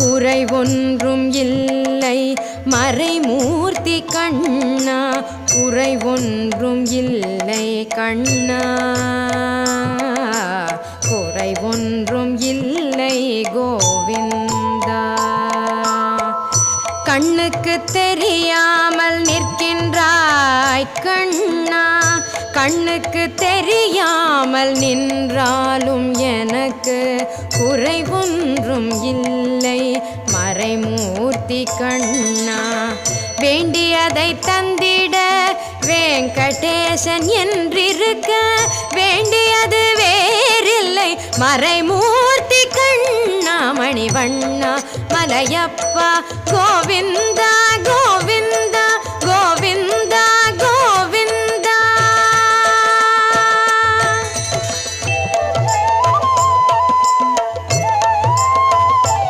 குறை ஒன்றும் இல்லை மறைமூர்த்தி கண்ணா, குறை ஒன்றும் இல்லை கண்ணா, குறை ஒன்றும் இல்லை கோவிந்தா. கண்ணுக்கு தெரியாமல் நிற்கின்றாய் கண்ணா, கண்ணுக்கு தெரியாமல் நின்றாலும் எனக்கு குறை ஒன்றும் இல்லை மறைமூர்த்தி கண்ணா. வேண்டியதை தந்திட வெங்கடேசன் என்றிருக்க, வேண்டியது வேறில்லை மறைமூர்த்தி கண்ணா. மணிவண்ணா மலையப்பா கோவிந்தா கோவிந்தா.